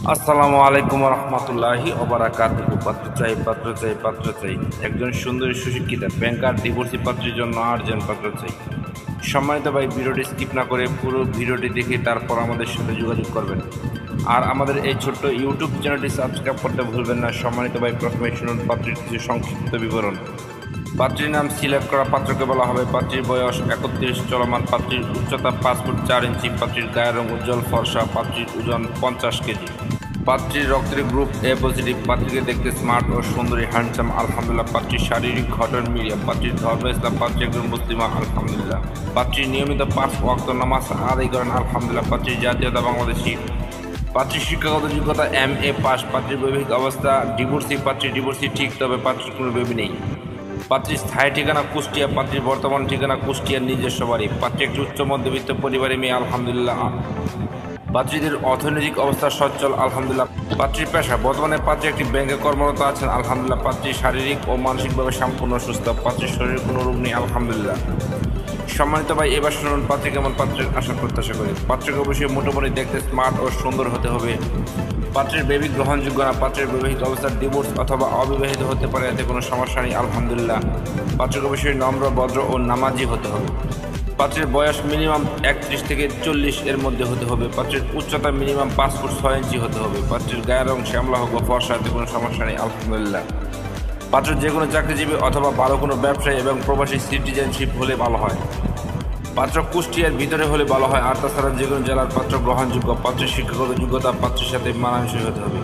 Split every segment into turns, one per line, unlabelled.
আসসালামু আলাইকুম রহমতুল্লাহি ওবারাকাতুহু। পাত্র চাই একজন সুন্দরী সুশিক্ষিতা ব্যাংকার ডিভোর্সি পাত্রের জন্য আর্জেন্ট পাত্র চাই। সম্মানিত ভাই, ভিডিওটি স্কিপ না করে পুরো ভিডিওটি দেখে তারপর আমাদের সাথে যোগাযোগ করবেন। আর আমাদের এই ছোট্ট ইউটিউব চ্যানেলটি সাবস্ক্রাইব করতে ভুলবেন না। সম্মানিত ভাই, প্রথমে শুনুন পাত্রের কিছু সংক্ষিপ্ত বিবরণ। পাত্রীর নাম সিলেক্ট করা পাত্রকে বলা হবে। পাত্রীর বয়স 31 চলমান। পাত্রীর উচ্চতা 5 ফুট 4 ইঞ্চি। পাত্রীর গায়ের রং উজ্জ্বল ফর্সা। পাত্রীর ওজন 50 কেজি। পাত্রীর রক্তের গ্রুপ এ পজিটিভ। পাত্রীকে দেখতে স্মার্ট ও সুন্দরী হ্যান্ডসাম আলহামদুলিল্লাহ। পাত্রীর শারীরিক গঠন মিডিয়াম। পাত্রীর ধর্ম ইসলাম। পাত্রী একজন মুসলিমা আলহামদুলিল্লাহ। পাত্রীর নিয়মিত 5 ওয়াক্ত নামাজ আদায় করেন আলহামদুলিল্লাহ। পাত্রীর জাতীয়তা বাংলাদেশী। পাত্রীর শিক্ষাগত যোগ্যতা MA পাস। পাত্রীর বৈবাহিক অবস্থা ডিভোর্সি। পাত্রীর ডিভোর্সি ঠিক, তবে পাত্রীর কোনো বেবি নেই। পাত্রীর স্থায়ী ঠিকানা কুষ্টিয়া। পাত্রীর বর্তমান ঠিকানা কুষ্টিয়ার নিজস্ব বাড়ি। পাত্রী একটি উচ্চ মধ্যবিত্ত পরিবারের মেয়ে আলহামদুলিল্লাহ। পাত্রীদের অর্থনৈতিক অবস্থা সচ্ছল আলহামদুলিল্লাহ। পাত্রীর পেশা বর্তমানে পাত্রী একটি ব্যাংকে কর্মরত আছেন আলহামদুলিল্লাহ। পাত্রী শারীরিক ও মানসিকভাবে সম্পূর্ণ সুস্থ। পাত্রীর শরীরে কোনো রোগ নেই আলহামদুলিল্লাহ। সম্মানিত ভাই, এবার শুনুন পাত্রী কেমন পাত্রের আশা প্রত্যাশা করি। পাত্রকে অবশ্যই মোটামুটি দেখতে স্মার্ট ও সুন্দর হতে হবে। পাত্রের বেবি গ্রহণযোগ্য না। পাত্রের বৈবাহিক অবস্থার ডিভোর্স অথবা অবিবাহিত হতে পারে, এতে কোনো সমস্যা নেই আলহামদুলিল্লাহ। পাত্রকে অবশ্যই নম্র, ভদ্র ও নামাজি হতে হবে। পাত্রের বয়স মিনিমাম 31 থেকে 40 এর মধ্যে হতে হবে। পাত্রের উচ্চতা মিনিমাম 5 ফুট 6 ইঞ্চি হতে হবে। পাত্রের গায়ের রং শ্যামলা হোক বা ফর্সা, এতে কোনো সমস্যা নেই আলহামদুলিল্লাহ। পাত্রের যে কোনো চাকরিজীবী অথবা ভালো কোনো ব্যবসায়ী এবং প্রবাসী সিটিজেনশিপ হলে ভালো হয়। পাত্র কুষ্টিয়ার ভিতরে হলে ভালো হয়। আর তাছাড়া যে কোনো জেলার পাত্র গ্রহণযোগ্য। পাত্রের শিক্ষাগত যোগ্যতা পাত্রের সাথে মানানসই হতে হবে।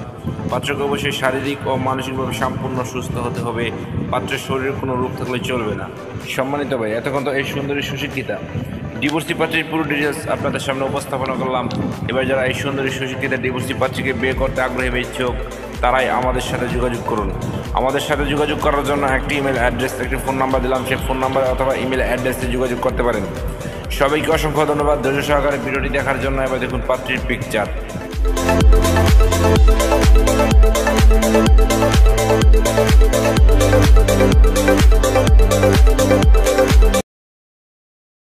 পাত্রকে অবশ্যই শারীরিক ও মানসিকভাবে সম্পূর্ণ সুস্থ হতে হবে। পাত্রের শরীরে কোনো রোগ থাকলে চলবে না। সম্মানিত ভাই, এতক্ষণ তো এই সুন্দরী সুশিক্ষিতা ডিভোর্সি পাত্রীর পুরো ডিটেলস আপনাদের সামনে উপস্থাপনা করলাম। এবার যারা এই সুন্দরী সুশিক্ষিতা ডিভোর্সি পাত্রীকে বিয়ে করতে আগ্রহী বা ইচ্ছুক, তারাই আমাদের সাথে যোগাযোগ করুন। আমাদের সাথে যোগাযোগ করার জন্য একটি ইমেল অ্যাড্রেস, একটি ফোন নাম্বার দিলাম। সেই ফোন নাম্বার অথবা ইমেল অ্যাড্রেসে যোগাযোগ করতে পারেন। সবাইকে অসংখ্য ধন্যবাদ ধৈর্য সহকারে ভিডিওটি দেখার জন্য। এবার দেখুন পাত্রীর পিকচার।